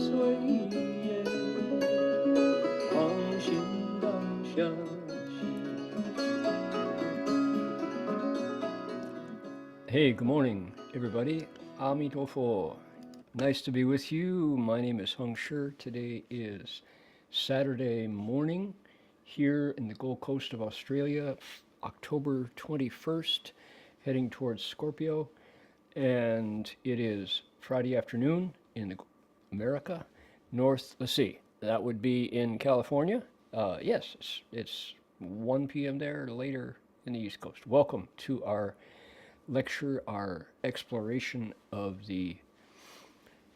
岁月，放心当下。Hey, good morning, everybody. Amitofo. Nice to be with you. My name is Heng. Today is Saturday morning here in the Gold Coast of Australia, October 21st, heading towards Scorpio. And it is Friday afternoon in America, let's see, that would be in California. Yes, it's 1 p.m. there, later in the East Coast. Welcome to our lecture, our exploration of the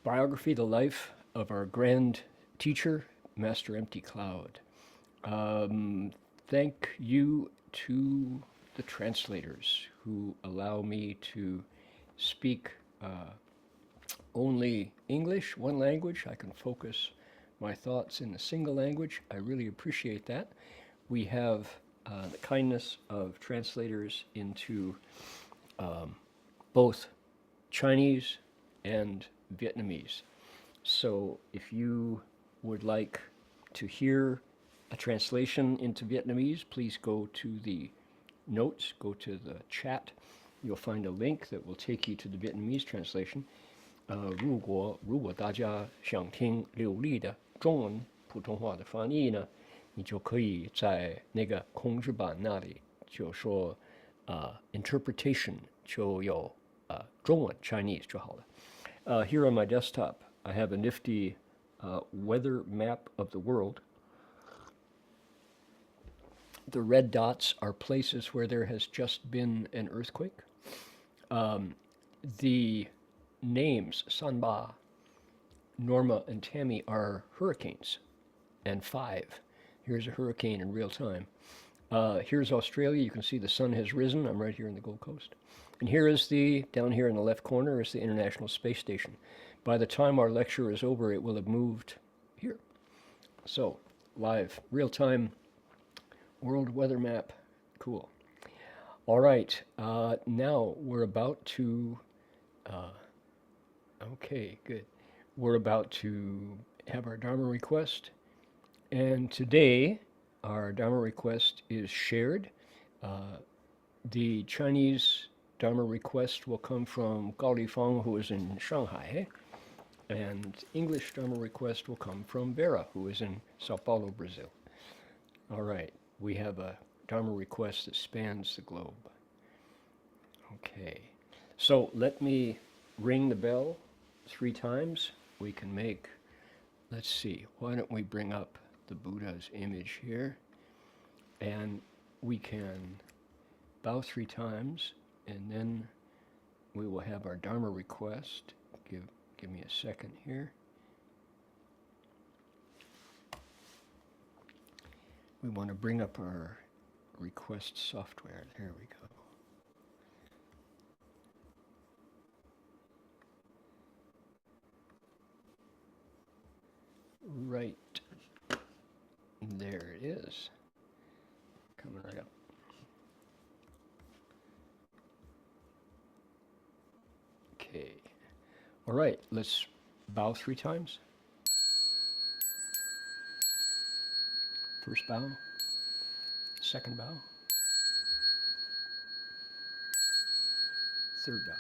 biography, the life of our grand teacher, Master Empty Cloud. Thank you to the translators who allow me to speak only English, one language. I can focus my thoughts in a single language. I really appreciate that. We have the kindness of translators into both Chinese and Vietnamese. So if you would like to hear a translation into Vietnamese, please go to the notes, go to the chat. You'll find a link that will take you to the Vietnamese translation. 如果大家想听流利的中文普通话的翻译呢，你就可以在那个控制板那里就说interpretation 就有中文 Chinese 就好了。Here on my desktop, I have a nifty weather map of the world. The red dots are places where there has just been an earthquake. The names, Sanba, Norma, and Tammy, are hurricanes, and 5. Here's a hurricane in real time. Here's Australia. You can see the sun has risen. I'm right here in the Gold Coast. And here is down here in the left corner is the International Space Station. By the time our lecture is over, it will have moved here. So, live, real-time world weather map. Cool. All right, now we're about to, okay, good. We're about to have our Dharma request. And today, our Dharma request is shared. The Chinese Dharma request will come from Gao Lifang, who is in Shanghai, and English Dharma request will come from Vera, who is in Sao Paulo, Brazil. All right, we have a Dharma request that spans the globe. Okay, so let me ring the bell 3 times. We can make, let's see, why don't we bring up the Buddha's image here, and we can bow 3 times, and then we will have our Dharma request. Give me a second here. We want to bring up our request software. There we go. Right. There it is. Coming right up. Okay. All right, let's bow 3 times. First bow. Second bow. Third bow.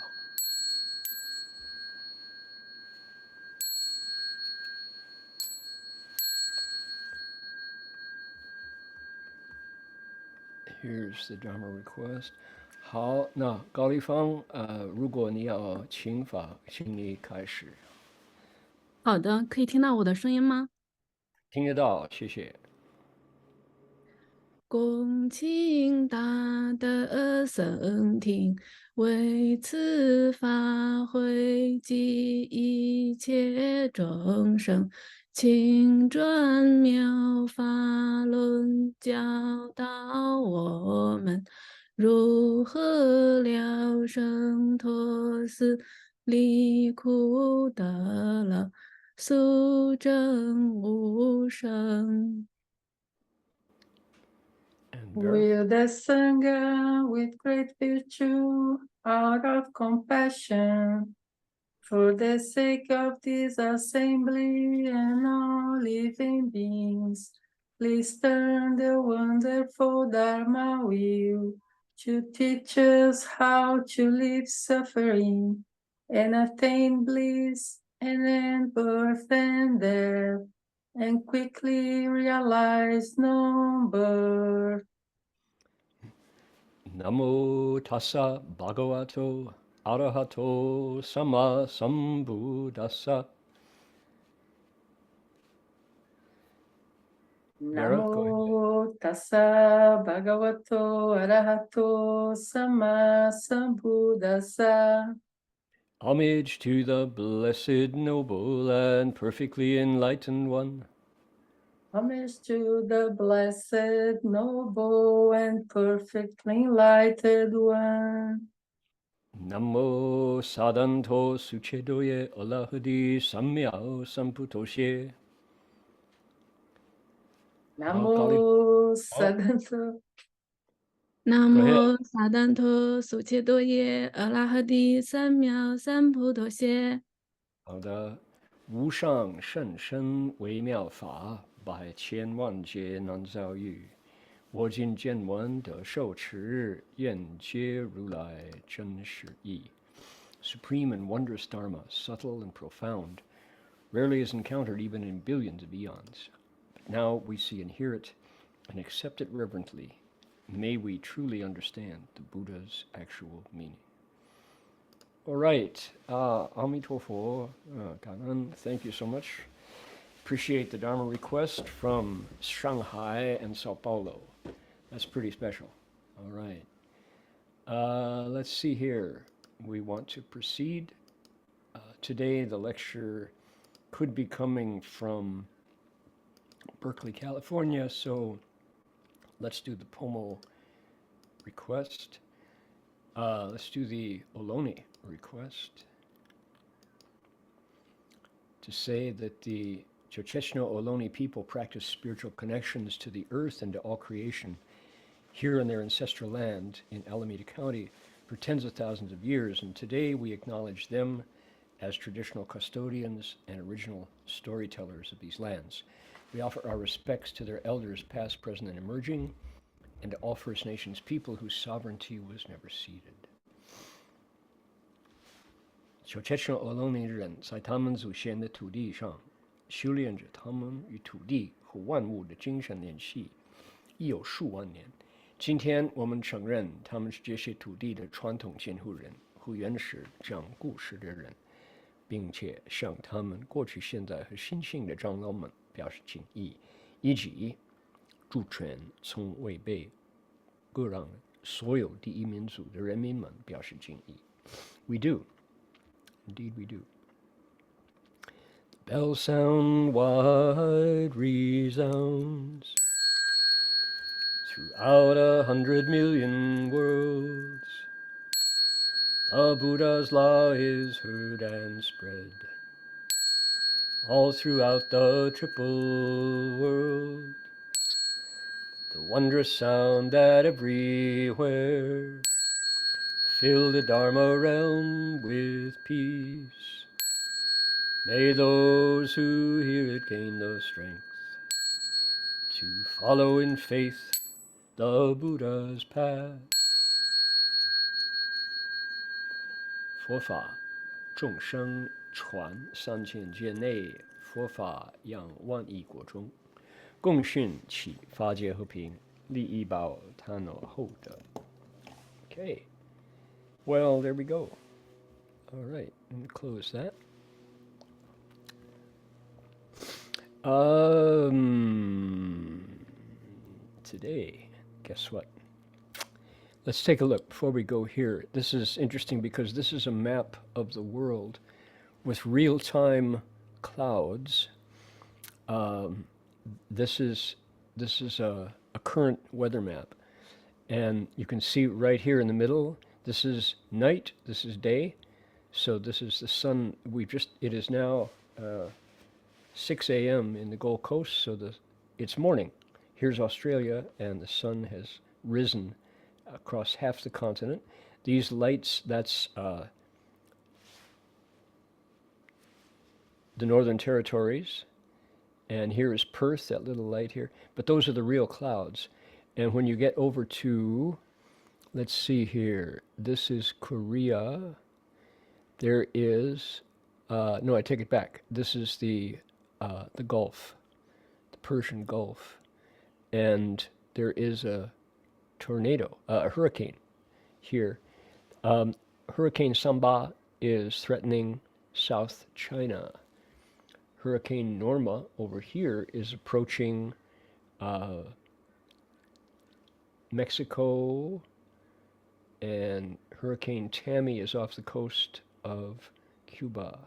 Here's the Dharma request. 好，那高丽芳，如果你要请法，请你开始。好的，可以听到我的声音吗？听得到，谢谢。恭请大德僧听，为此法会及一切众生，请转妙法轮教导我们，如何了生脱死，离苦得乐，速证无生。Will the Sangha with great virtue, out of compassion, For the sake of this assembly and all living beings, please turn the wonderful Dharma wheel to teach us how to live suffering and attain bliss and end birth and death and quickly realize non-birth. Namo tassa bhagavato arahato sama sambuddhassa. Vera, go ahead. Namo tassa bhagavato arahato sama sambuddhassa. Homage to the blessed, noble, and perfectly enlightened one. Homage to the blessed, noble, and perfectly enlightened one. Namo sadanto suchedoye alahadi samyao samputoshe. Namo sadanto. 南 Go ahead. 无萨旦陀苏切多耶阿拉哈帝三藐三菩提歇。好的，无上甚深微妙法，百千万劫难遭遇。我今见闻得受持，愿皆如来真实义。Supreme and wondrous Dharma, subtle and profound, rarely is encountered even in billions of eons. But now we see and hear it and accept it reverently. May we truly understand the Buddha's actual meaning. All right, Amitofo, Kanan, thank you so much. Appreciate the Dharma request from Shanghai and Sao Paulo. That's pretty special. All right. Let's see here. We want to proceed. Today, the lecture could be coming from Berkeley, California, so let's do the Pomo request. Let's do the Ohlone request to say that the Chocechno Ohlone people practice spiritual connections to the earth and to all creation here in their ancestral land in Alameda County for tens of thousands of years, and today we acknowledge them as traditional custodians and original storytellers of these lands. We offer our respects to their elders past, present, and emerging, and to all First Nations people whose sovereignty was never ceded. 小切什俄罗尼人在他们祖先的土地上修炼着他们与土地和万物的精神联系，已有数万年。今天我们承认他们是这些土地的传统监护人和原始讲故事的人，并且向他们过去、现在和新兴的长老们表示敬意，以及主权从未被割让所有第一民族的人民们表示敬意。We do. Indeed we do. The bell sound wide resounds throughout 100 million worlds. The Buddha's law is heard and spread all throughout the triple world. The wondrous sound that everywhere fill the Dharma realm with peace. May those who hear it gain the strength to follow in faith the Buddha's path. 佛法众生传3000劫内，佛法扬万亿国中，共训启发界和平，利益报他诺厚德。Okay. Well, there we go. All right, let me close that. Today, guess what? Let's take a look before we go here. This is interesting because this is a map of the world with real-time clouds. This is a current weather map, and you can see right here in the middle. This is night. This is day. So this is the sun. It is now 6 a.m. in the Gold Coast. So it's morning. Here's Australia, and the sun has risen across half the continent. These lights, that's the Northern Territories, and here is Perth, that little light here. But those are the real clouds. And when you get over to, let's see here, this is Korea. There is, no, I take it back. This is the Gulf, the Persian Gulf. And there is a tornado, a hurricane here. Hurricane Samba is threatening South China. Hurricane Norma over here is approaching Mexico, and Hurricane Tammy is off the coast of Cuba.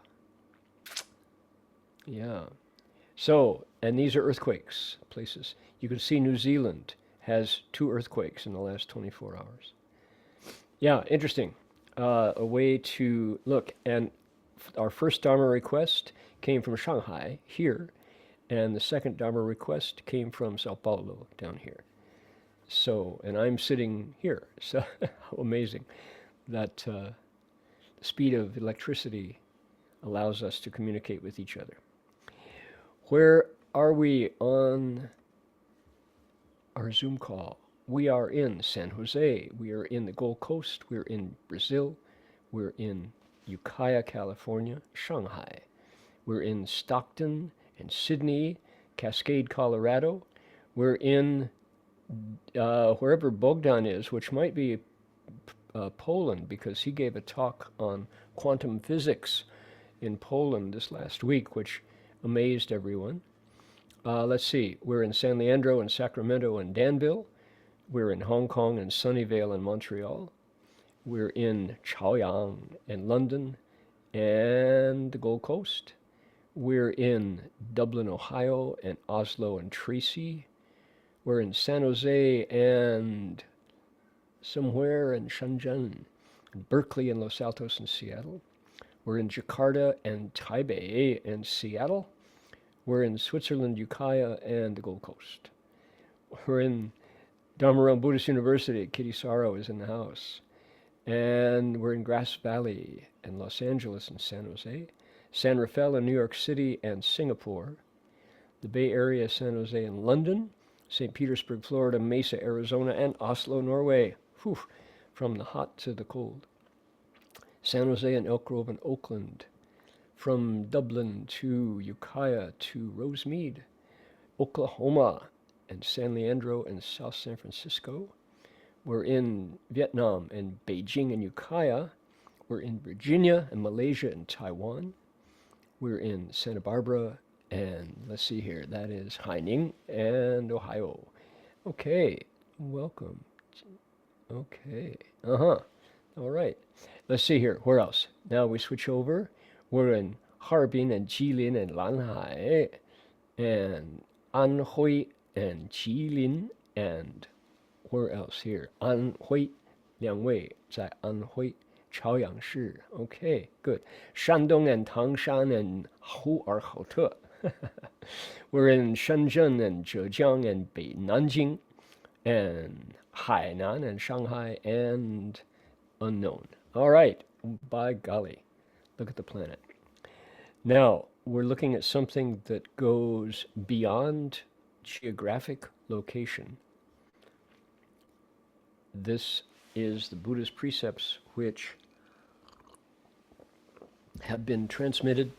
Yeah. So, and these are earthquakes places. You can see New Zealand has 2 earthquakes in the last 24 hours. Yeah, interesting. A way to look. And our first Dharma request came from Shanghai here, and the second Dharma request came from Sao Paulo down here. So, and I'm sitting here. So, how amazing that the speed of electricity allows us to communicate with each other. Where are we on our Zoom call? We are in San Jose. We are in the Gold Coast. We're in Brazil. We're in Ukiah, California, Shanghai. We're in Stockton and Sydney, Cascade, Colorado. We're in wherever Bogdan is, which might be Poland, because he gave a talk on quantum physics in Poland this last week, which amazed everyone. Let's see, we're in San Leandro and Sacramento and Danville. We're in Hong Kong and Sunnyvale and Montreal. We're in Chaoyang and London and the Gold Coast. We're in Dublin, Ohio and Oslo and Tracy. We're in San Jose and somewhere in Shenzhen, Berkeley and Los Altos and Seattle. We're in Jakarta and Taipei and Seattle. We're in Switzerland, Ukiah, and the Gold Coast. We're in Dharma Buddhist University. Kitty Sorrow is in the house. And we're in Grass Valley and Los Angeles and San Jose. San Rafael in New York City and Singapore. The Bay Area, San Jose and London. St. Petersburg, Florida, Mesa, Arizona, and Oslo, Norway. Whew, from the hot to the cold. San Jose and Elk Grove and Oakland. From Dublin to Ukiah to Rosemead, Oklahoma, and San Leandro and South San Francisco. We're in Vietnam and Beijing and Ukiah. We're in Virginia and Malaysia and Taiwan. We're in Santa Barbara and let's see here, that is Haining and Ohio. Okay, welcome. Okay, all right. Let's see here, where else? Now we switch over. We're in Harbin and Jilin and Lanhai and Anhui and Jilin and where else here? Anhui, 2位在安徽朝阳市. Okay, good. Shandong and Tangshan and Hu'er-Haute. We're in Shenzhen and Zhejiang and Nanjing and Hainan and Shanghai and unknown. All right, by golly, look at the planet. Now, we're looking at something that goes beyond geographic location. This is the Buddhist precepts which have been transmitted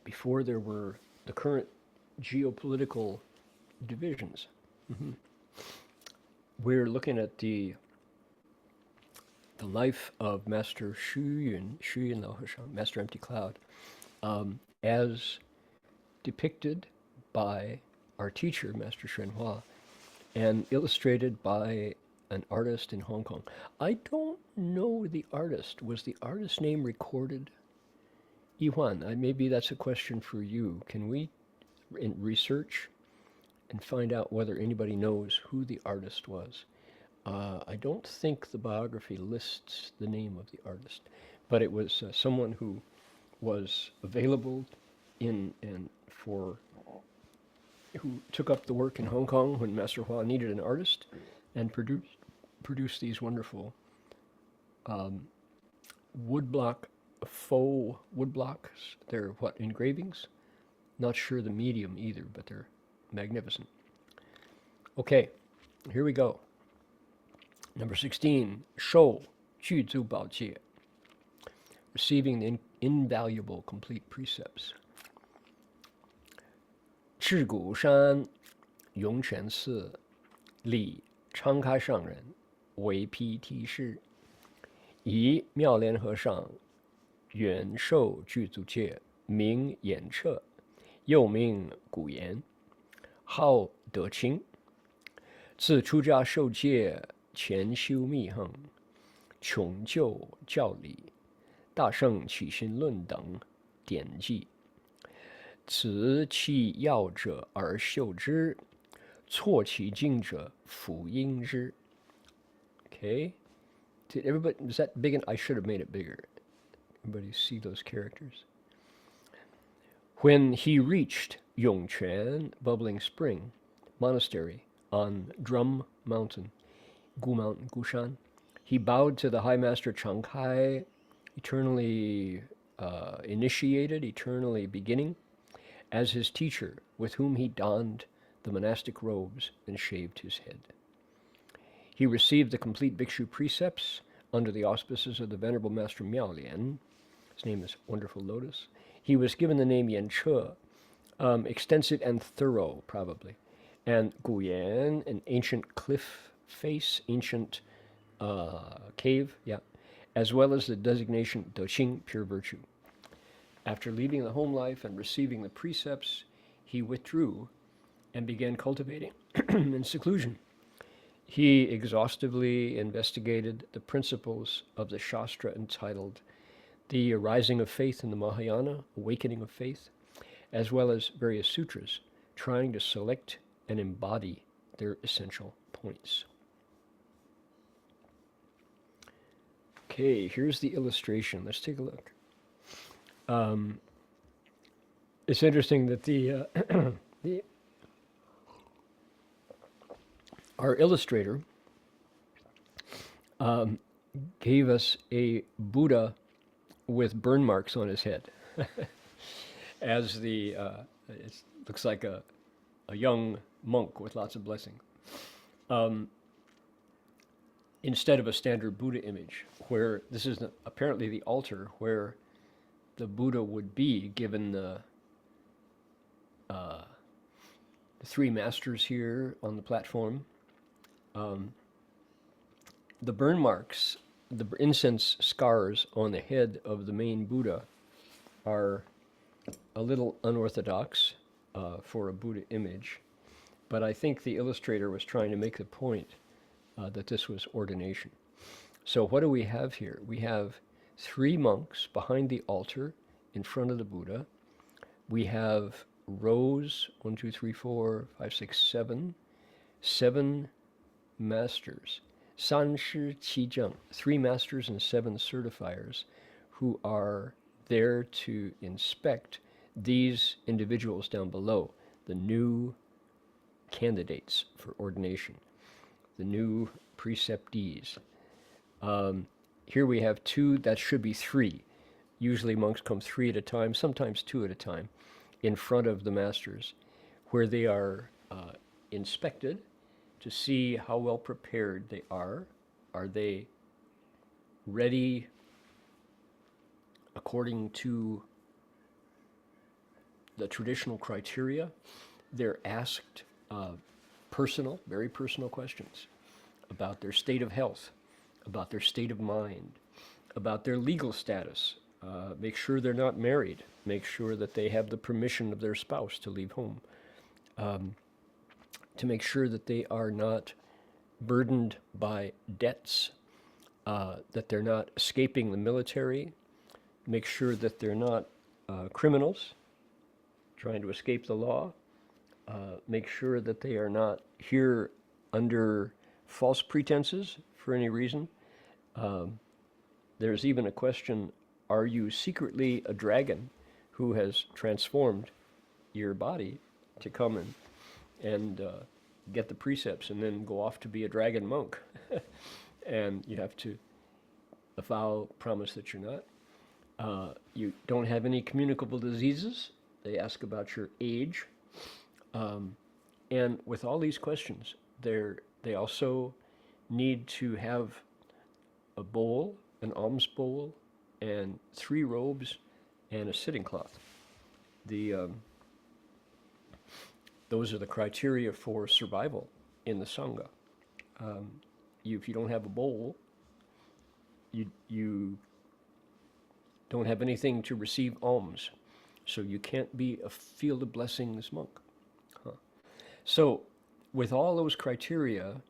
before there were the current geopolitical divisions. We're looking at the life of Master Xuyun Lecture, Master Empty Cloud, as depicted by our teacher, Master Hsuan, and illustrated by an artist in Hong Kong. I don't know the artist. Was the artist name recorded? Yihuan, maybe that's a question for you. Can we research and find out whether anybody knows who the artist was? I don't think the biography lists the name of the artist, but it was someone who was available who took up the work in Hong Kong when Master Hua needed an artist and produced these wonderful woodblock faux wood blocks. They're what, engravings? Not sure the medium either, but they're magnificent. Okay, here we go. Number 16, 受具足宝戒, receiving the invaluable complete precepts. 智谷山涌泉寺里昌开上人为批题师，以妙莲和尚远受具足戒，名演彻，又名古言，号德清。自出家受戒，前修密行，穷究教理，大圣起心论等典记。此其要者而修之，错其境者弗应之。Okay, did everybody, was that big? I should have made it bigger. Everybody see those characters? When he reached Yongquan Bubbling Spring Monastery on Drum Mountain, Gu Mountain, Gushan, he bowed to the High Master Changkai, eternally initiated, eternally beginning, as his teacher, with whom he donned the monastic robes and shaved his head. He received the complete Bhikshu precepts under the auspices of the Venerable Master Miaolian. His name is Wonderful Lotus. He was given the name Yan Che, extensive and thorough, probably, and Guyan, an ancient cliff face, ancient cave, yeah, as well as the designation Doqing, pure virtue. After leaving the home life and receiving the precepts, he withdrew and began cultivating in seclusion. He exhaustively investigated the principles of the Shastra entitled The Arising of Faith in the Mahayana, Awakening of Faith, as well as various sutras, trying to select and embody their essential points. Okay, here's the illustration. Let's take a look. It's interesting that our illustrator gave us a Buddha with burn marks on his head, as it looks like a young monk with lots of blessings, instead of a standard Buddha image, where this is apparently the altar where the Buddha would be, given the three masters here on the platform. The burn marks, the incense scars on the head of the main Buddha are a little unorthodox for a Buddha image, but I think the illustrator was trying to make the point that this was ordination. So what do we have here? We have three monks behind the altar in front of the Buddha. We have rows, 1, 2, 3, 4, 5, 6, 7, 7 masters. San Shi Qi Zheng, 3 masters and 7 certifiers who are there to inspect these individuals down below, the new candidates for ordination, the new preceptees. Here we have 2, that should be 3. Usually monks come 3 at a time, sometimes 2 at a time, in front of the masters, where they are inspected to see how well prepared they are. Are they ready according to the traditional criteria? They're asked very personal questions about their state of health, about their state of mind, about their legal status. Make sure they're not married. Make sure that they have the permission of their spouse to leave home. To make sure that they are not burdened by debts, that they're not escaping the military. Make sure that they're not criminals trying to escape the law. Make sure that they are not here under false pretenses for any reason. There's even a question, are you secretly a dragon who has transformed your body to come and get the precepts and then go off to be a dragon monk? And you have to vow, promise that you're not. You don't have any communicable diseases. They ask about your age. And with all these questions, they also need to have a bowl, an alms bowl, and 3 robes and a sitting cloth. Those are the criteria for survival in the Sangha. If you don't have a bowl, you don't have anything to receive alms. So you can't be a field of blessings monk. So with all those criteria,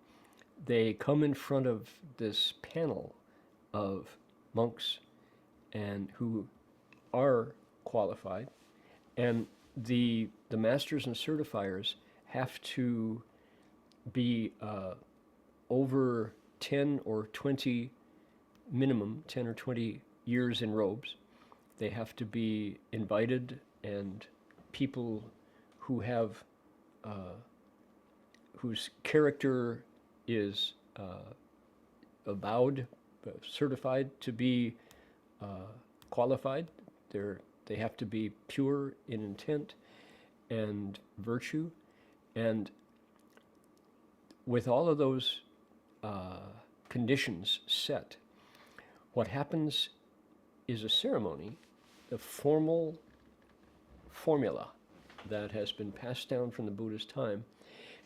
they come in front of this panel of monks and who are qualified, and the masters and certifiers have to be over 10 or 20 minimum 10 or 20 years in robes. They have to be invited, and people who have whose character is avowed, certified to be qualified. They have to be pure in intent and virtue. And with all of those conditions set, what happens is a ceremony, a formal formula that has been passed down from the Buddha's time,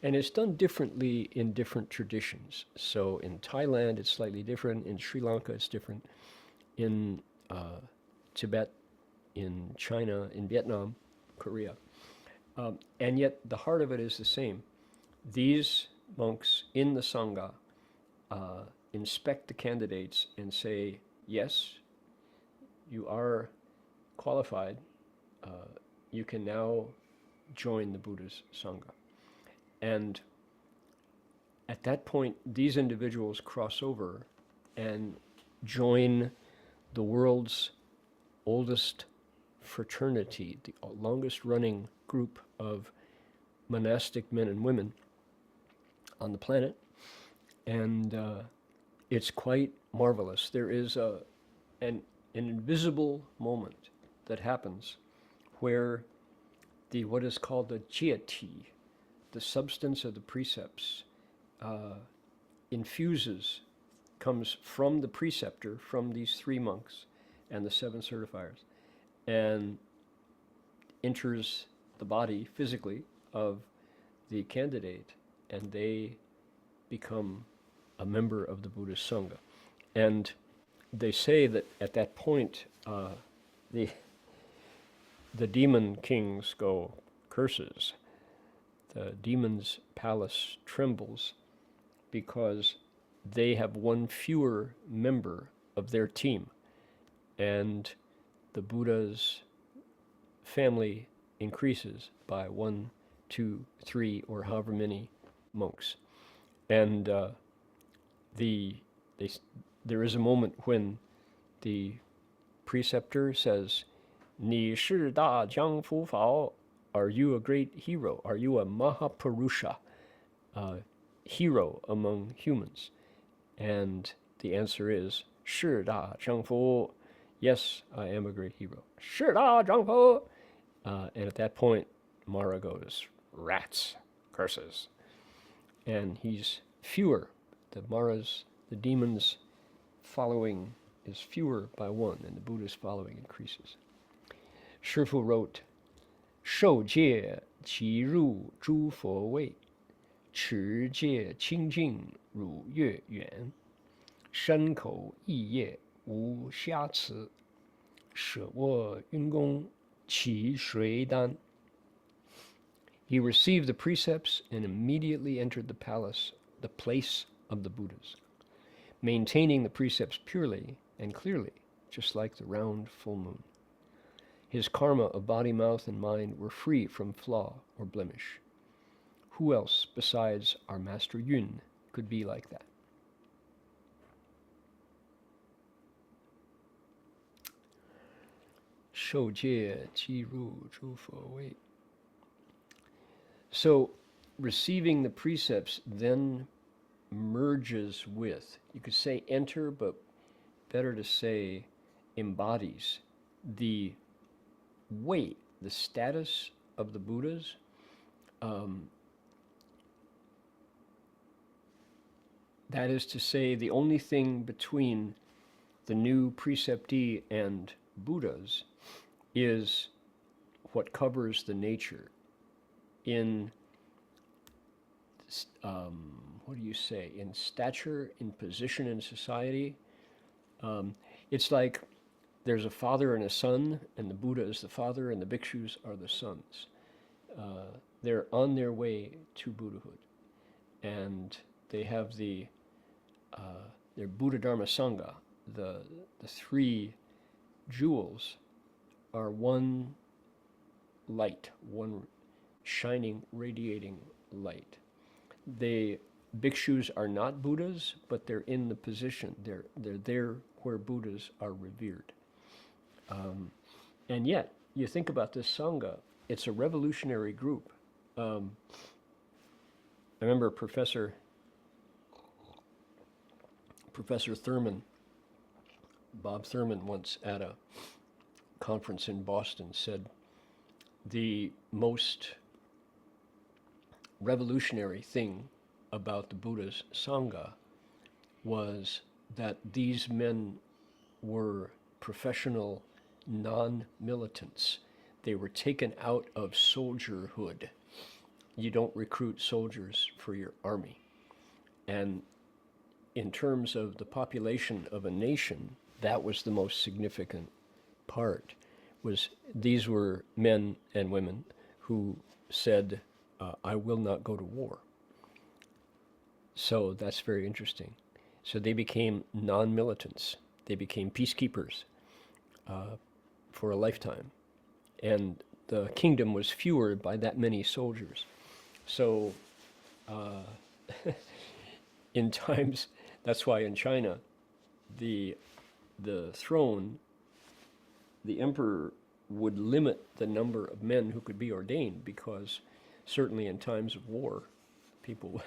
and it's done differently in different traditions. So in Thailand, it's slightly different. In Sri Lanka, it's different. In Tibet, in China, in Vietnam, Korea. And yet the heart of it is the same. These monks in the Sangha inspect the candidates and say, yes, you are qualified. You can now join the Buddha's Sangha. And at that point, these individuals cross over and join the world's oldest fraternity, the longest running group of monastic men and women on the planet. And it's quite marvelous. There is an invisible moment that happens where what is called the jieti, the substance of the precepts, comes from the preceptor, from these 3 monks and the 7 certifiers, and enters the body physically of the candidate, and they become a member of the Buddhist Sangha. And they say that at that point, the demon kings go, curses. The demon's palace trembles because they have one fewer member of their team, and the Buddha's family increases by 1, 2, 3, or however many monks. And there is a moment when the preceptor says, 你是大江夫法, are you a great hero? Are you a Mahapurusha, hero among humans? And the answer is, 是大江夫. Yes, I am a great hero. 是大江夫. And at that point, Mara goes, rats, curses. And he's fewer. The demon's following is fewer by 1, and the Buddha's following increases. Shifu wrote, 受戒即入诸佛位，持戒清净如月圆，身口意业无瑕疵，舍我运功其谁担? He received the precepts and immediately entered the palace, the place of the Buddhas, maintaining the precepts purely and clearly, just like the round full moon. His karma of body, mouth, and mind were free from flaw or blemish. Who else besides our Master Yun could be like that? So receiving the precepts then you could say enter, but better to say embodies the weight, the status of the Buddhas, that is to say, the only thing between the new preceptee and Buddhas is what covers the nature in, what do you say, in stature, in position in society. It's like there's a father and a son, and the Buddha is the father, and the bhikshus are the sons. They're on their way to Buddhahood, and they have their Buddha Dharma Sangha. The three jewels are one light, one shining, radiating light. The bhikshus are not Buddhas, but they're in the position. They're there where Buddhas are revered. And yet, you think about this Sangha, it's a revolutionary group. I remember Professor Thurman, Bob Thurman, once at a conference in Boston said the most revolutionary thing about the Buddha's Sangha was that these men were professional non-militants. They were taken out of soldierhood. You don't recruit soldiers for your army. And in terms of the population of a nation, that was the most significant part, was these were men and women who said, I will not go to war. So that's very interesting. So they became non-militants. They became peacekeepers for a lifetime. And the kingdom was fewer by that many soldiers. So in times, that's why in China, the throne, the emperor would limit the number of men who could be ordained, because certainly in times of war, people,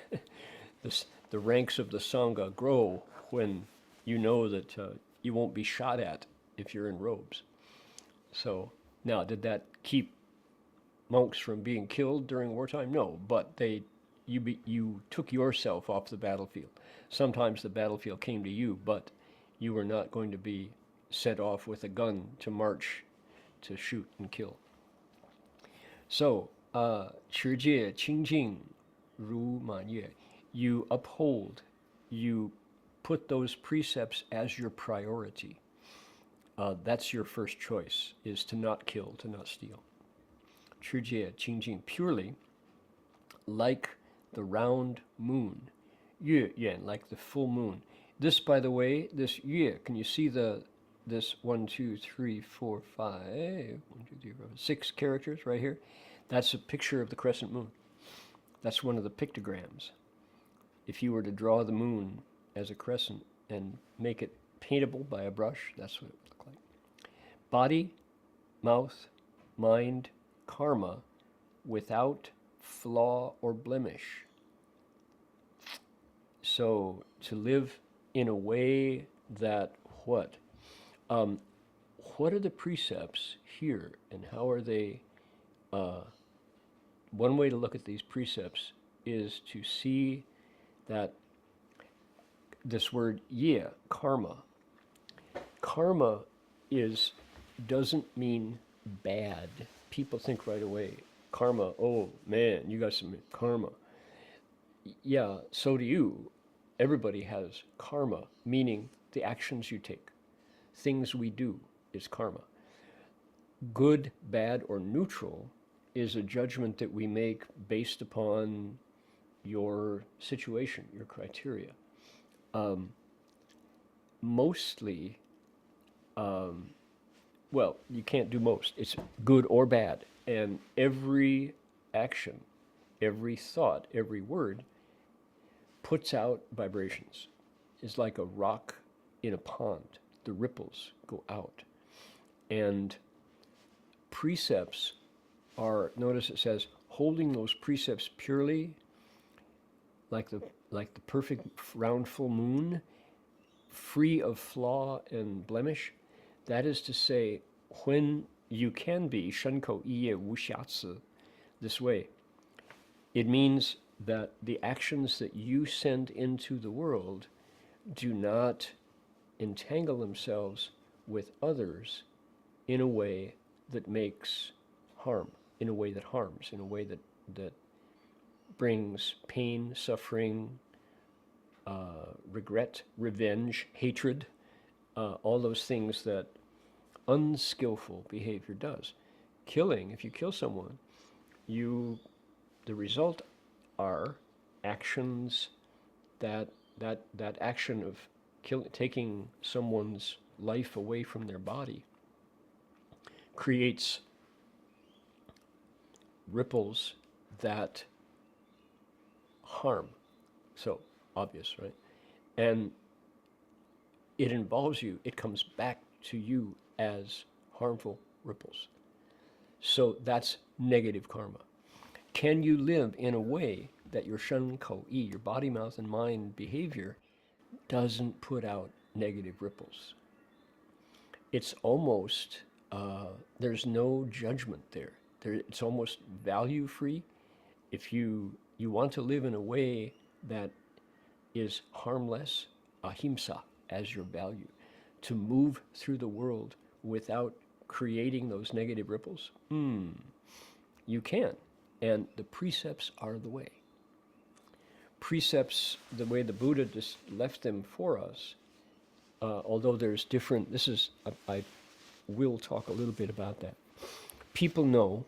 the ranks of the Sangha grow when you know that you won't be shot at if you're in robes. So now, did that keep monks from being killed during wartime? No, but you took yourself off the battlefield. Sometimes the battlefield came to you, but you were not going to be set off with a gun to march, to shoot and kill. So, 持戒清净如满月, you uphold, you put those precepts as your priority. That's your first choice, is to not kill, to not steal. 持戒清净, purely, like the round moon. 月圆, like the full moon. This, by the way, this 月, can you see this 1, 2, 3, 4, 5, 1, 2, 3, 4, 6 characters right here? That's a picture of the crescent moon. That's one of the pictograms. If you were to draw the moon as a crescent and make it paintable by a brush, that's what it would look like. Body, mouth, mind, karma, without flaw or blemish. So to live in a way that what? What are the precepts here, and how are they? One way to look at these precepts is to see that this word ye, karma. Karma doesn't mean bad. People think right away, karma, oh man, you got some karma. Yeah, so do you. Everybody has karma, meaning the actions you take. Things we do is karma. Good, bad, or neutral is a judgment that we make based upon your situation, your criteria. Mostly, well, you can't do most. It's good or bad. And every action, every thought, every word puts out vibrations. It's like a rock in a pond. The ripples go out. And precepts are, notice it says, holding those precepts purely, like the perfect round full moon, free of flaw and blemish. That is to say, when you can be 身口意业无瑕疵 this way, it means that the actions that you send into the world do not entangle themselves with others in a way that makes harm, in a way that harms, in a way that brings pain, suffering, regret, revenge, hatred, all those things that unskillful behavior does. Killing, if you kill someone, the result are actions that action of taking someone's life away from their body creates ripples that harm. So obvious, right? And it involves you, it comes back to you as harmful ripples. So that's negative karma. Can you live in a way that your shen, kou, yi, your body, mouth, and mind behavior doesn't put out negative ripples? It's almost, there's no judgment there. It's almost value free. If you want to live in a way that is harmless, ahimsa, as your value, to move through the world without creating those negative ripples, you can. And the precepts are the way. Precepts, the way the Buddha just left them for us, although there's different, I will talk a little bit about that. People know,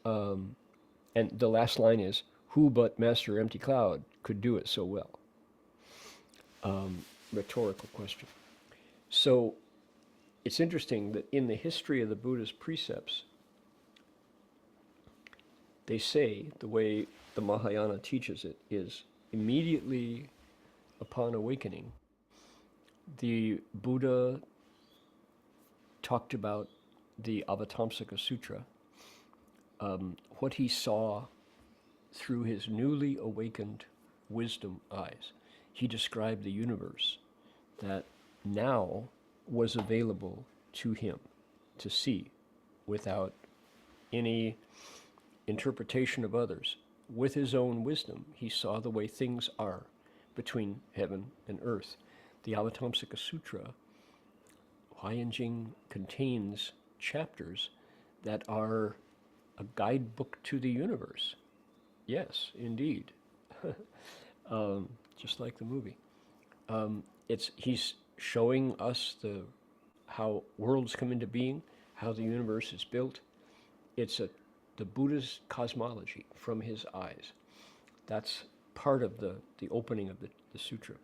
and the last line is, who but Master Empty Cloud could do it so well? Rhetorical question. So it's interesting that in the history of the Buddha's precepts, they say, the way the Mahayana teaches it, is immediately upon awakening, the Buddha talked about the Avatamsaka Sutra, what he saw through his newly awakened wisdom eyes. He described the universe that now was available to him to see without any interpretation of others. With his own wisdom, he saw the way things are between heaven and earth. The Avatamsaka Sutra, Huayan Jing, contains chapters that are a guidebook to the universe. Yes, indeed. Just like the movie. He's showing us how worlds come into being, how the universe is built. It's the Buddha's cosmology from his eyes. That's part of the opening of the sutra.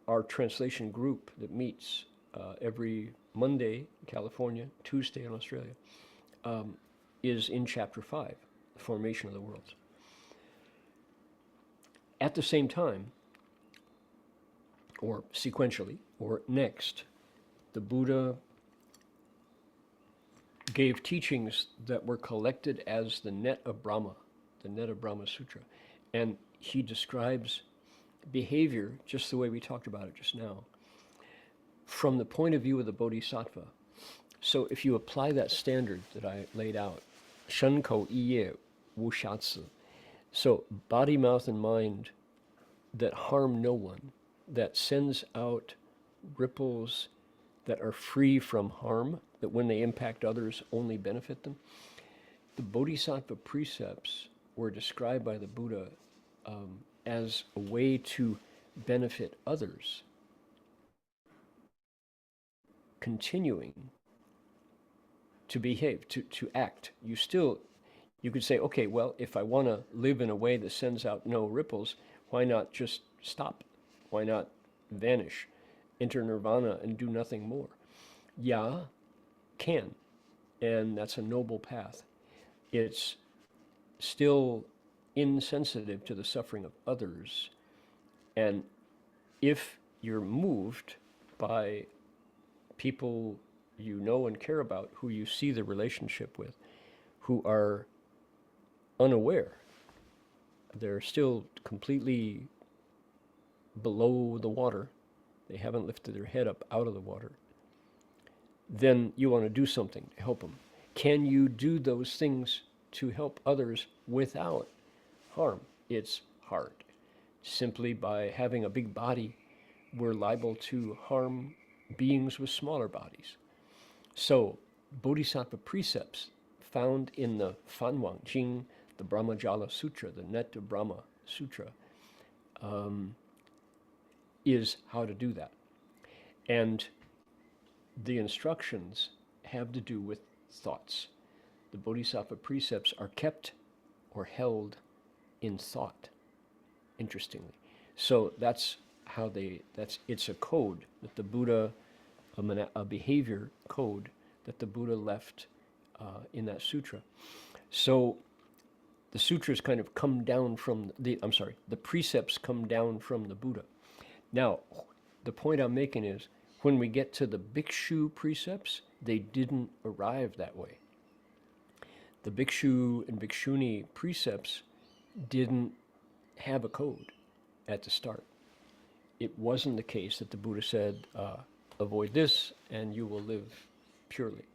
Our translation group that meets every Monday in California, Tuesday in Australia, is in Chapter 5, the formation of the worlds. At the same time, or sequentially, or next, the Buddha gave teachings that were collected as the Net of Brahma, the Net of Brahma Sutra. And he describes behavior, just the way we talked about it just now, from the point of view of the Bodhisattva. So if you apply that standard that I laid out, shen kou yi ye wu xia ci, so body, mouth, and mind that harm no one, that sends out ripples that are free from harm, that when they impact others only benefit them. The Bodhisattva precepts were described by the Buddha as a way to benefit others, continuing to behave, to act. You could say, okay, well, if I want to live in a way that sends out no ripples, why not just stop? Why not vanish, enter nirvana, and do nothing more? Yeah, can. And that's a noble path. It's still insensitive to the suffering of others. And if you're moved by people you know and care about, who you see the relationship with, who are unaware, they're still completely below the water, they haven't lifted their head up out of the water, then you want to do something to help them. Can you do those things to help others without harm? It's hard. Simply by having a big body, we're liable to harm beings with smaller bodies. So, Bodhisattva precepts found in the Fanwang Jing, the Brahmajala Sutra, the Net of Brahma Sutra, is how to do that. And the instructions have to do with thoughts. The Bodhisattva precepts are kept or held in thought, interestingly. So that's how it's a code that the Buddha, a behavior code that the Buddha left in that sutra. So the sutras kind of come down from the precepts come down from the Buddha. Now, the point I'm making is, when we get to the bhikshu precepts, they didn't arrive that way. The bhikshu and bhikshuni precepts didn't have a code at the start. It wasn't the case that the Buddha said, avoid this and you will live purely.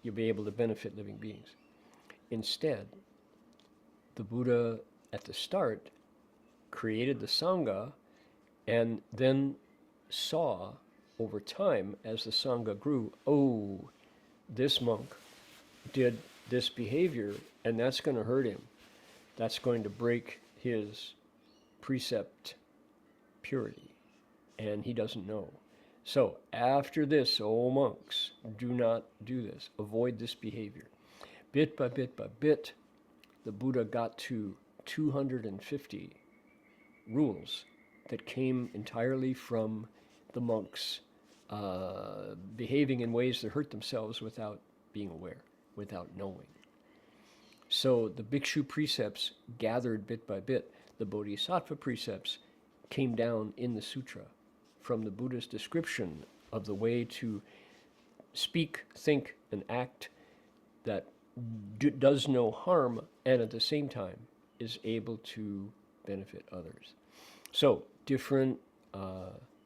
You'll be able to benefit living beings. Instead, the Buddha at the start created the Sangha and then saw over time, as the Sangha grew, oh, this monk did this behavior and that's going to hurt him. That's going to break his precept purity, and he doesn't know. So after this, oh monks, do not do this. Avoid this behavior. Bit by bit by bit, the Buddha got to 250 rules that came entirely from the monks behaving in ways that hurt themselves without being aware, without knowing. So the bhikshu precepts gathered bit by bit. The bodhisattva precepts came down in the sutra from the Buddha's description of the way to speak, think, and act that does no harm and at the same time is able to benefit others. So different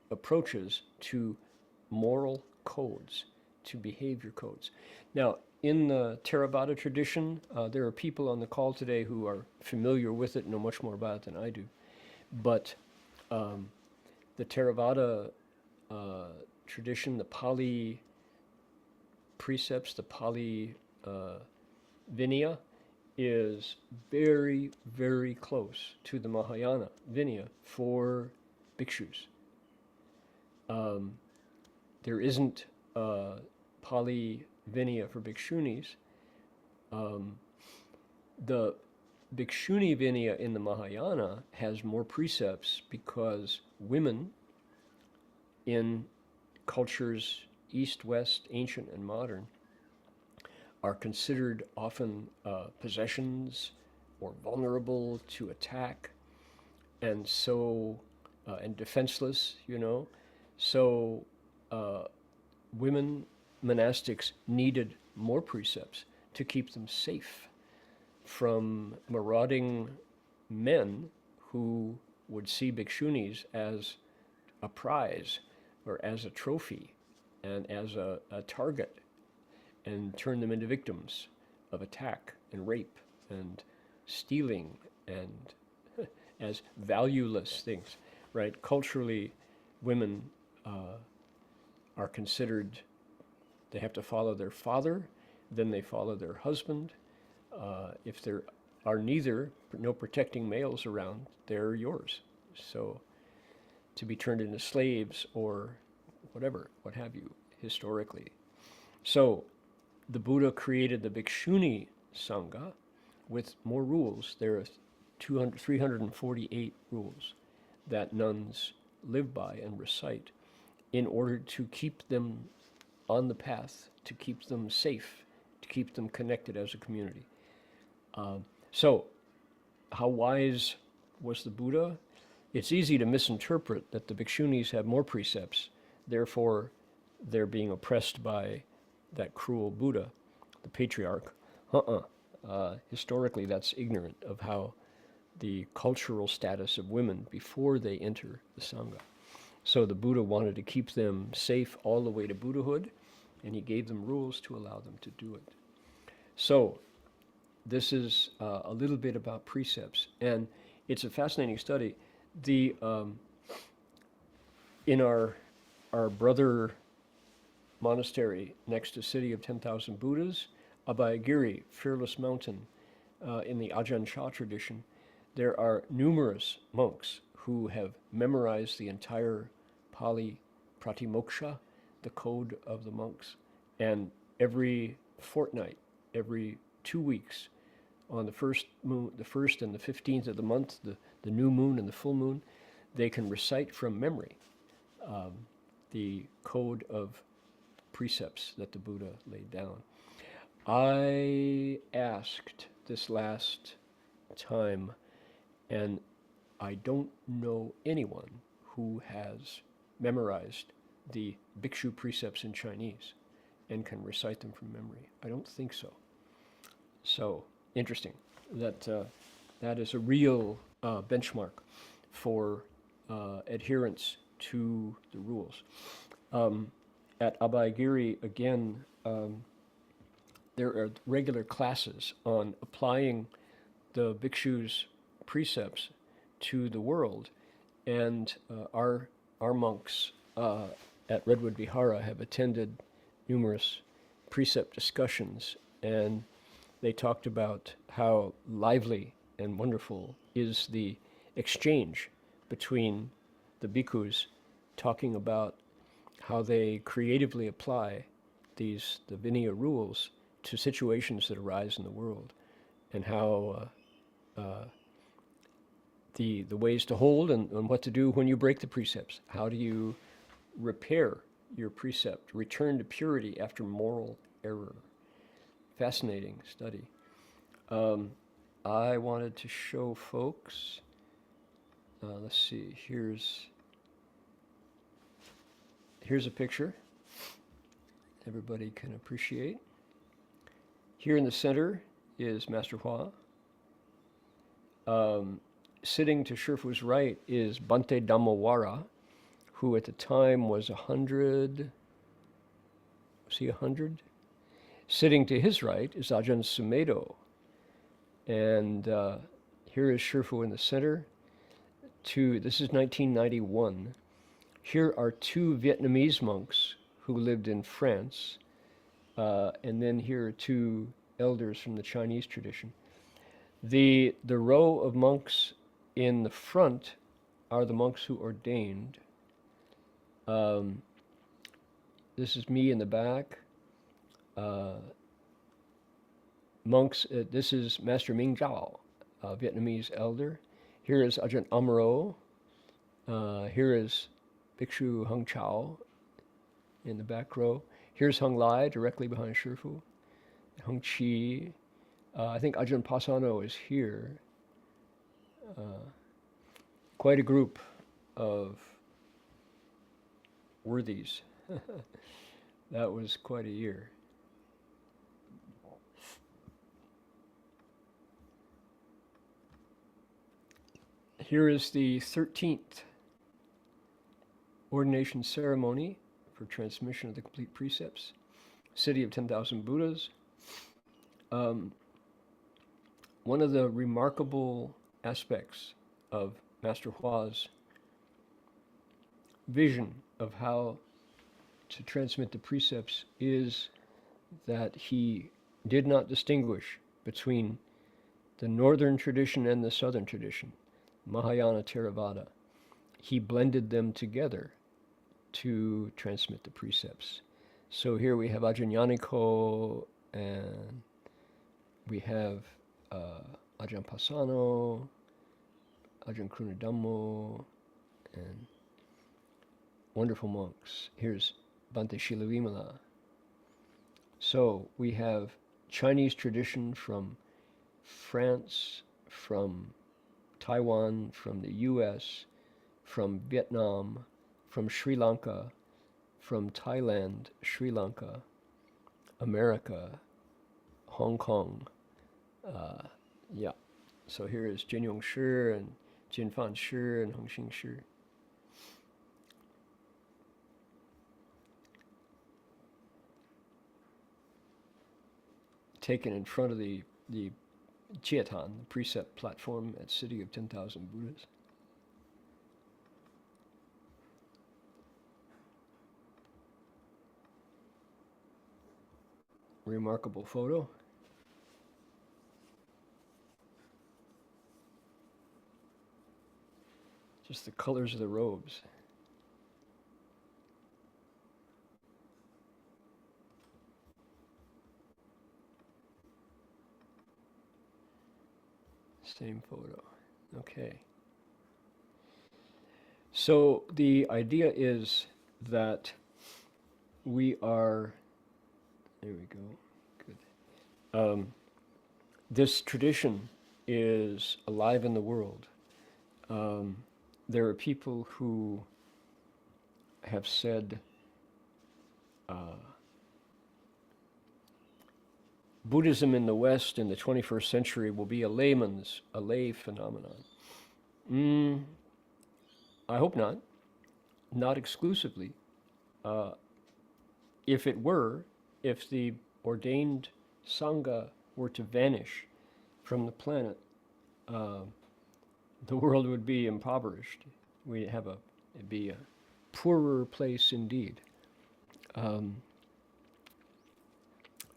approaches to moral codes, to behavior codes. Now, in the Theravada tradition, there are people on the call today who are familiar with it, know much more about it than I do. But the Theravada tradition, the Pali precepts, the Pali Vinaya, is very, very close to the Mahayana Vinaya for bhikshus. There isn't Pali Vinaya for bhikshunis. The Bhikshuni Vinaya in the Mahayana has more precepts because women in cultures, East, West, ancient, and modern, are considered often possessions or vulnerable to attack, and so and defenseless, So women monastics needed more precepts to keep them safe from marauding men who would see bhikshunis as a prize or as a trophy and as a target, and turn them into victims of attack and rape and stealing and as valueless things, right? Culturally, women are considered, they have to follow their father, then they follow their husband. If there are no protecting males around, they're yours. So to be turned into slaves or whatever, what have you, historically. So the Buddha created the Bhikshuni Sangha with more rules. There are 348 rules that nuns live by and recite in order to keep them on the path, to keep them safe, to keep them connected as a community. So how wise was the Buddha? It's easy to misinterpret that the Bhikshunis have more precepts, therefore they're being oppressed by that cruel Buddha, the patriarch. Historically, that's ignorant of how the cultural status of women before they enter the Sangha. So the Buddha wanted to keep them safe all the way to Buddhahood, and he gave them rules to allow them to do it. So this is a little bit about precepts, and it's a fascinating study. The in our brother monastery next to City of 10,000 Buddhas, Abhayagiri, Fearless Mountain, in the Ajahn Chah tradition, there are numerous monks who have memorized the entire Pali Pratimoksha, the code of the monks, and every fortnight, every 2 weeks, on the first moon, the first and the 15th of the month, the new moon and the full moon, they can recite from memory the code of precepts that the Buddha laid down. I asked this last time, and I don't know anyone who has memorized the bhikshu precepts in Chinese and can recite them from memory. I don't think so. So, interesting that that is a real benchmark for adherence to the rules. At Abhayagiri, again, there are regular classes on applying the bhikshu's precepts to the world, and our monks at Redwood Vihara have attended numerous precept discussions, and they talked about how lively and wonderful is the exchange between the bhikkhus, talking about how they creatively apply the Vinaya rules to situations that arise in the world, and how the ways to hold and what to do when you break the precepts. How do you repair your precept, return to purity after moral error? Fascinating study. I wanted to show folks, let's see, here's a picture everybody can appreciate. Here in the center is Master Hua. Sitting to Shifu's right is Bhante Dhammawara, who at the time was 100. Was he 100? Sitting to his right is Ajahn Sumedho. And here is Shifu in the center. This is 1991. Here are 2 Vietnamese monks who lived in France. And then here are 2 elders from the Chinese tradition. The row of monks in the front are the monks who ordained. This is me in the back. Monks, this is Master Ming Zhao, a Vietnamese elder. Here is Ajahn Amaro. Here is Bhikshu Heng Chao in the back row. Here's Heng Lai directly behind Shifu. Heng Chi. I think Ajahn Pasano is here. Quite a group of worthies. That was quite a year. Here is the 13th ordination ceremony for transmission of the complete precepts. City of 10,000 Buddhas. One of the remarkable aspects of Master Hua's vision of how to transmit the precepts is that he did not distinguish between the northern tradition and the southern tradition, Mahayana Theravada. He blended them together to transmit the precepts. So here we have Ajahn Yaniko, and we have Ajahn Pasano, Ajahn Krunadhammo, and wonderful monks. Here's Bhante Shilavimala. So we have Chinese tradition from France, from Taiwan, from the US, from Vietnam, from Sri Lanka, from Thailand, Sri Lanka, America, Hong Kong. Yeah. So here is Jin Yong Shi and Jin Fan Shi and Hong Xing Shi. taken in front of the Chiatan, the precept platform at City of 10,000 Buddhas. Remarkable photo. Just the colors of the robes. Same photo. Okay. So the idea is that we are, there we go, good. This tradition is alive in the world. There are people who have said Buddhism in the West in the 21st century will be a lay phenomenon. I hope not. Not exclusively. If it were, if the ordained Sangha were to vanish from the planet, the world would be impoverished. It'd be a poorer place indeed.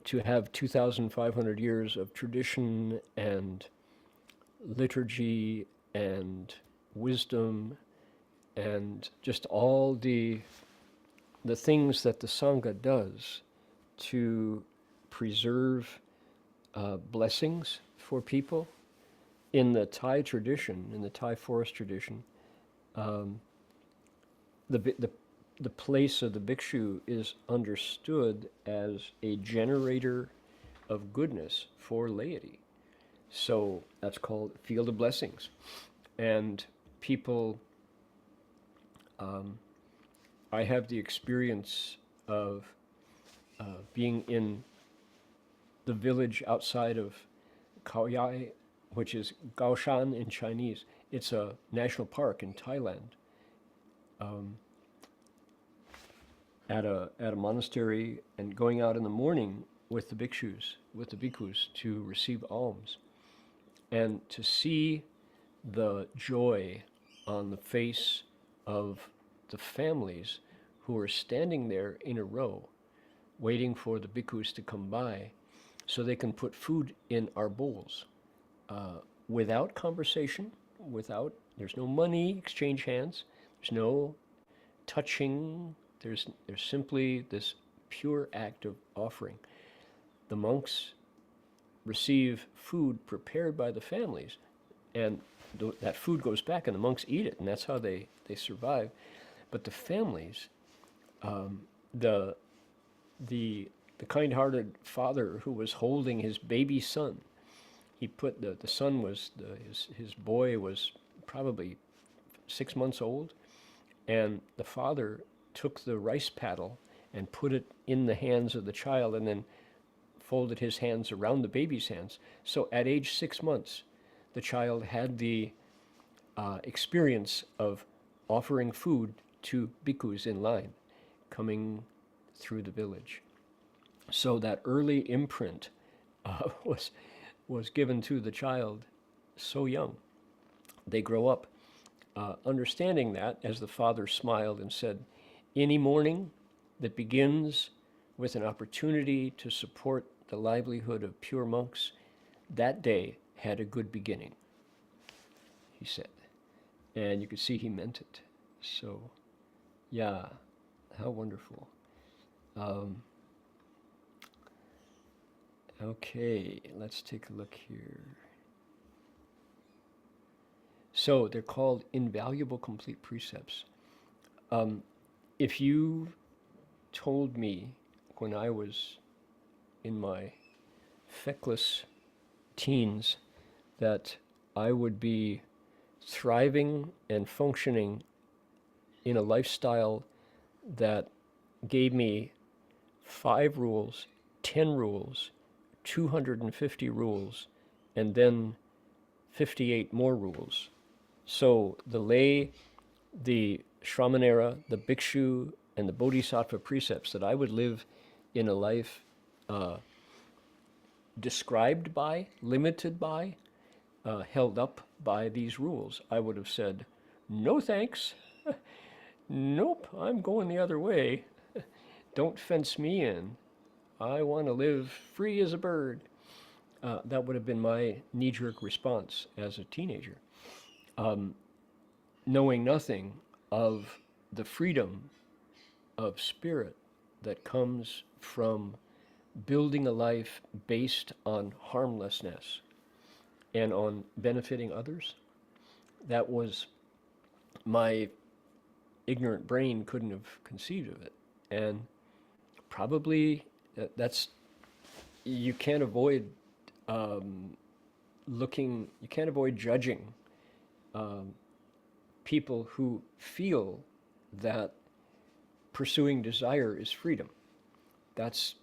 To have 2,500 years of tradition and liturgy and wisdom and just all the things that the Sangha does to preserve blessings for people. In the Thai tradition, in the Thai forest tradition, the place of the bhikshu is understood as a generator of goodness for laity. So that's called field of blessings. And people, I have the experience of being in the village outside of Khao Yai, which is Gaoshan in Chinese. It's a national park in Thailand. At a monastery, and going out in the morning with the bhikkhus to receive alms, and to see the joy on the face of the families who are standing there in a row, waiting for the bhikkhus to come by, so they can put food in our bowls, without conversation, there's no money exchange hands, there's no touching. There's simply this pure act of offering. The monks receive food prepared by the families, and that food goes back and the monks eat it, and that's how they survive. But the families, the kind-hearted father who was holding his baby son, he put the son was, his boy was probably 6 months old, and the father took the rice paddle and put it in the hands of the child and then folded his hands around the baby's hands. So at age 6 months, the child had the experience of offering food to bhikkhus in line, coming through the village. So that early imprint was given to the child so young. They grow up understanding that, as the father smiled and said, any morning that begins with an opportunity to support the livelihood of pure monks, that day had a good beginning, he said. And you could see he meant it. So, yeah, how wonderful. Okay, let's take a look here. So they're called invaluable complete precepts. If you told me when I was in my feckless teens that I would be thriving and functioning in a lifestyle that gave me 5 rules, 10 rules, 250 rules, and then 58 more rules. So the lay, the Shramanera, the Bhikshu, and the Bodhisattva precepts, that I would live in a life described by, limited by, held up by these rules, I would have said, no thanks. Nope, I'm going the other way. Don't fence me in. I want to live free as a bird. That would have been my knee jerk response as a teenager, knowing nothing of the freedom of spirit that comes from building a life based on harmlessness and on benefiting others. That was, my ignorant brain couldn't have conceived of it. And probably that's, you can't avoid you can't avoid judging people who feel that pursuing desire is freedom. That's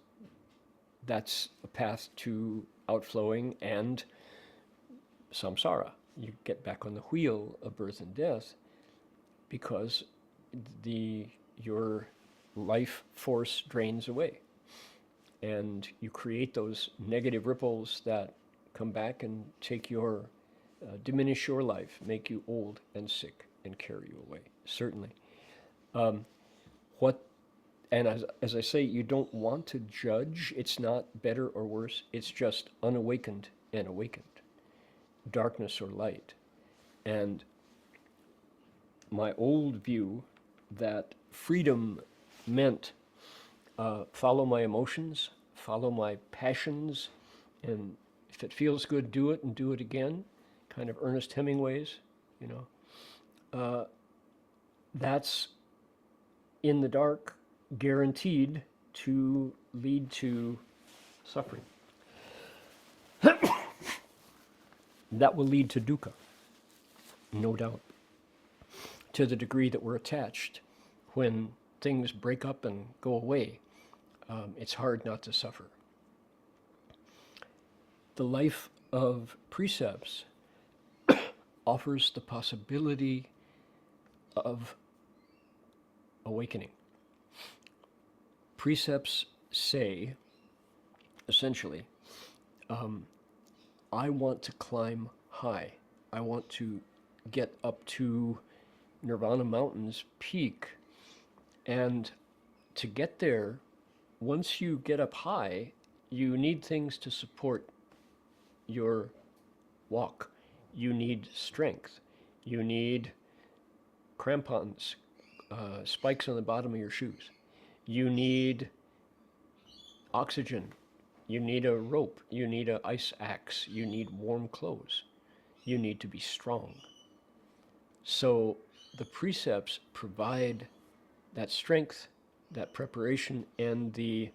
a path to outflowing and samsara. You get back on the wheel of birth and death because your life force drains away. And you create those negative ripples that come back and take diminish your life, make you old and sick, and carry you away, certainly. And as I say, you don't want to judge. It's not better or worse. It's just unawakened and awakened, darkness or light. And my old view that freedom meant follow my emotions, follow my passions, and if it feels good, do it and do it again, kind of Ernest Hemingway's, that's in the dark, guaranteed to lead to suffering. That will lead to dukkha, no doubt, to the degree that we're attached. When things break up and go away, it's hard not to suffer. The life of precepts offers the possibility of awakening. Precepts say, essentially, I want to climb high. I want to get up to Nirvana Mountain's peak. And to get there, once you get up high, you need things to support your walk. You need strength. You need crampons, spikes on the bottom of your shoes. You need oxygen. You need a rope. You need an ice axe. You need warm clothes. You need to be strong. So the precepts provide that strength, that preparation, and the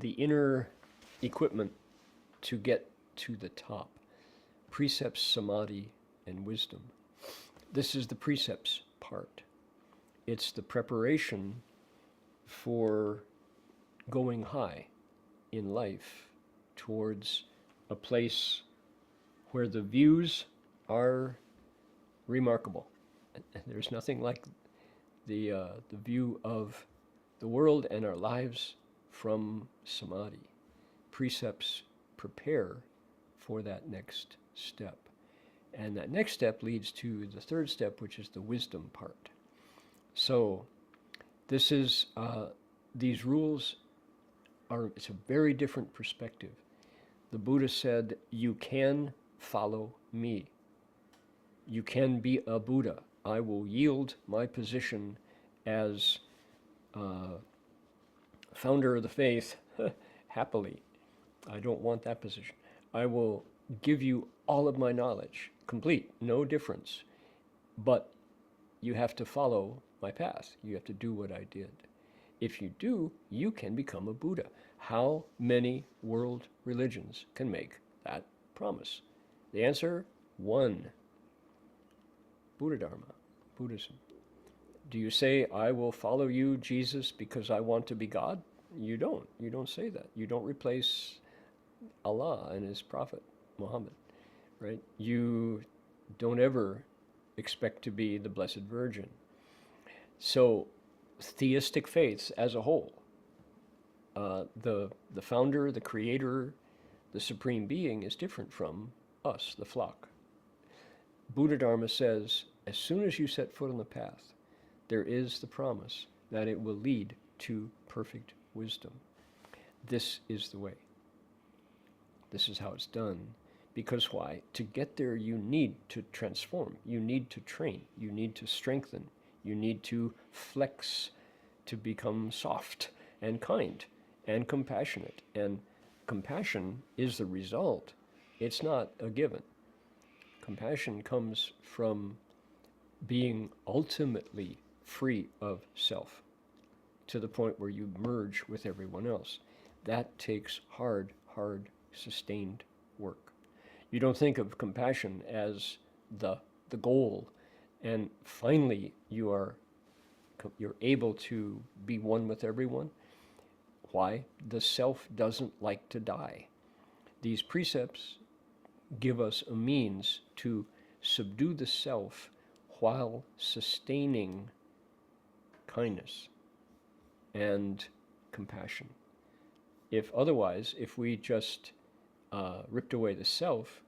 inner equipment to get to the top. Precepts, samadhi, and wisdom. This is the precepts part. It's the preparation for going high in life towards a place where the views are remarkable. There's nothing like the view of the world and our lives from samadhi. Precepts prepare for that next step. And that next step leads to the third step, which is the wisdom part. So this is, these rules it's a very different perspective. The Buddha said, you can follow me. You can be a Buddha. I will yield my position as founder of the faith happily. I don't want that position. I will give you all of my knowledge, complete, no difference. But you have to follow my path. You have to do what I did. If you do, you can become a Buddha. How many world religions can make that promise? The answer, one. Buddha Dharma, Buddhism. Do you say, I will follow you, Jesus, because I want to be God? You don't. You don't say that. You don't replace Allah and his prophet, Muhammad, right? You don't ever expect to be the Blessed Virgin. So theistic faiths as a whole The founder, the creator, the supreme being is different from us, the flock. Buddha Dharma says, as soon as you set foot on the path, there is the promise that it will lead to perfect wisdom. This is the way. This is how it's done. Because why? To get there, you need to transform. You need to train. You need to strengthen. You need to flex to become soft and kind and compassionate. And compassion is the result. It's not a given. Compassion comes from being ultimately free of self to the point where you merge with everyone else. That takes hard, sustained work. You don't think of compassion as the goal, and finally you're able to be one with everyone. Why? The self doesn't like to die. These precepts give us a means to subdue the self while sustaining kindness and compassion. If otherwise, if we just ripped away the self,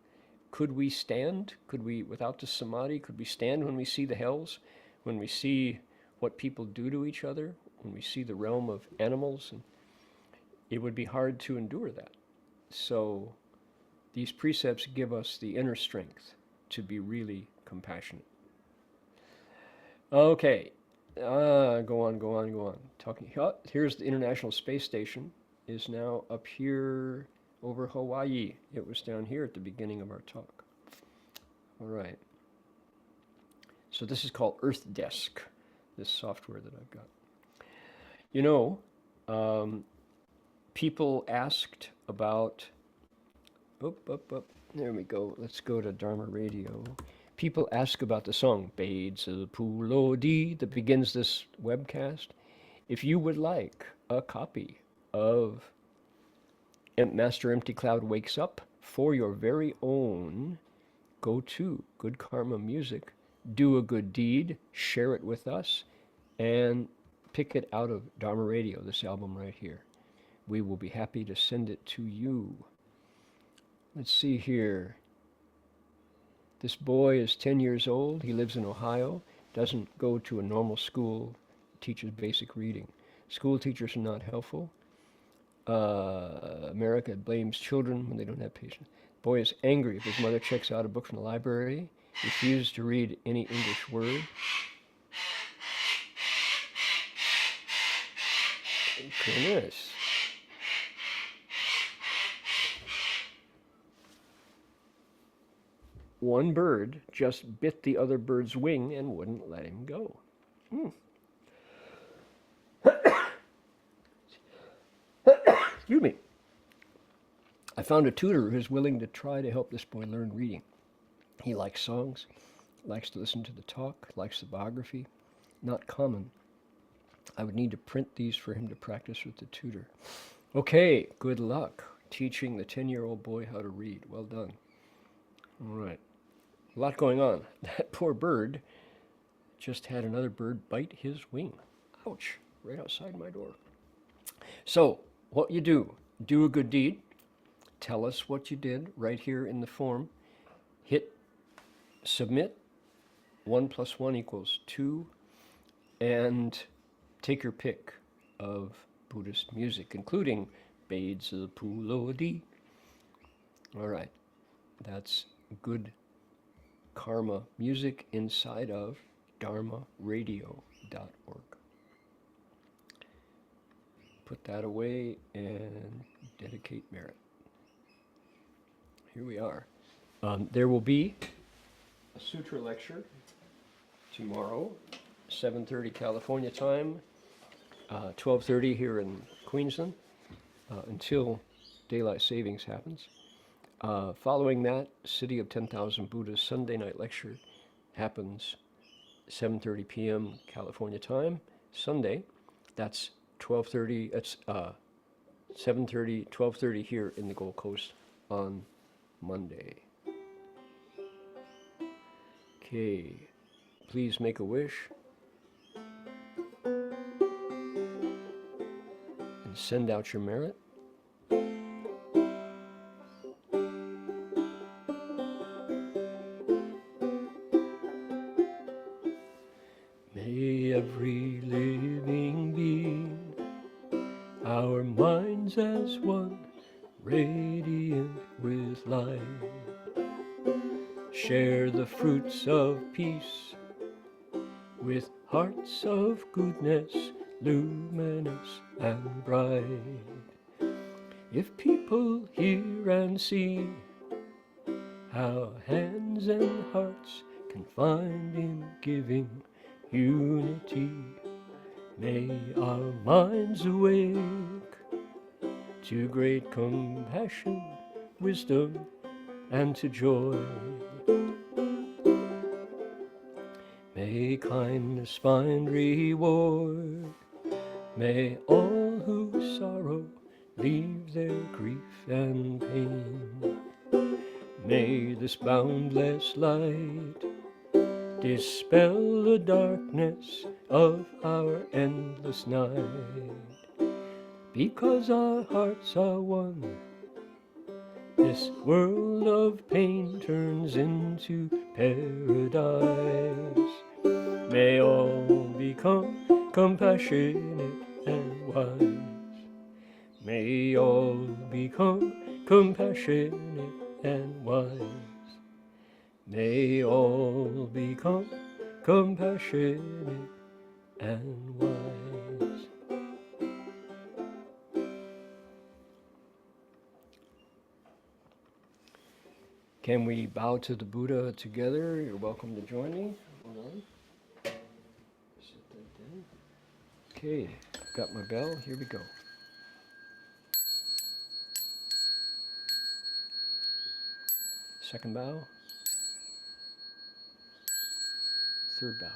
could we stand? Could we, without the samadhi, could we stand when we see the hells, when we see what people do to each other, when we see the realm of animals? And it would be hard to endure that. So these precepts give us the inner strength to be really compassionate. Okay, go on. Here's the International Space Station, is now up here over Hawaii. It was down here at the beginning of our talk. All right. So this is called Earth Desk, this software that I've got. You know, people asked about, there we go. Let's go to Dharma Radio. People ask about the song Beidzi Pulo Di that begins this webcast. If you would like a copy of Master Empty Cloud Wakes Up for your very own, go to Good Karma Music, do a good deed, share it with us, and pick it out of Dharma Radio, this album right here. We will be happy to send it to you. Let's see here. This boy is 10 years old. He lives in Ohio, doesn't go to a normal school, teaches basic reading. School teachers are not helpful. America blames children when they don't have patience. Boy is angry if his mother checks out a book from the library, refuses to read any English word. Goodness. One bird just bit the other bird's wing and wouldn't let him go. Excuse me. I found a tutor who's willing to try to help this boy learn reading. He likes songs, likes to listen to the talk, likes the biography. Not common. I would need to print these for him to practice with the tutor. Okay, good luck teaching the 10-year-old boy how to read. Well done. All right. A lot going on. That poor bird just had another bird bite his wing. Ouch, right outside my door. So, what you do a good deed. Tell us what you did right here in the form. Hit submit. 1 + 1 = 2. And take your pick of Buddhist music, including Beidzi Pulo Di. All right. That's good karma music inside of dharmaradio.org. Put that away and dedicate merit. Here we are. There will be a sutra lecture tomorrow, 7:30 California time, 12:30 here in Queensland, until daylight savings happens. Following that, City of 10,000 Buddhas Sunday night lecture happens 7:30 p.m. California time, Sunday. That's 12:30. That's 7:30, 12:30 here in the Gold Coast on Monday. Okay, please make a wish and send out your merit. May every living being, our minds as one, radiant with light, share the fruits of peace with hearts of goodness, luminous and bright. If people hear and see how hands and hearts can find in giving unity, may our minds awake to great compassion, wisdom, and to joy. May kindness find reward. May all who sorrow leave their grief and pain. May this boundless light dispel the darkness of our endless night. Because our hearts are one, this world of pain turns into paradise. May all become compassionate and wise. May all become compassionate and wise. May all become compassionate and wise. Can we bow to the Buddha together? You're welcome to join me. Hold on. Set that down. Okay, got my bell. Here we go. Second bow. Third bow.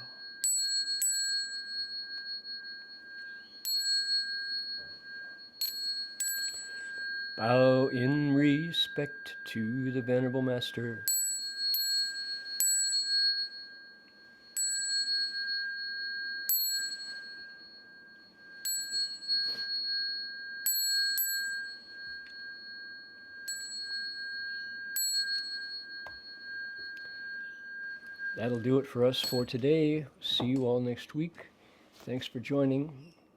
Bow in respect to the Venerable Master. That'll do it for us for today. See you all next week. Thanks for joining.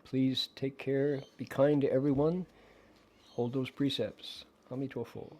Please take care. Be kind to everyone. Hold those precepts. Amitofo.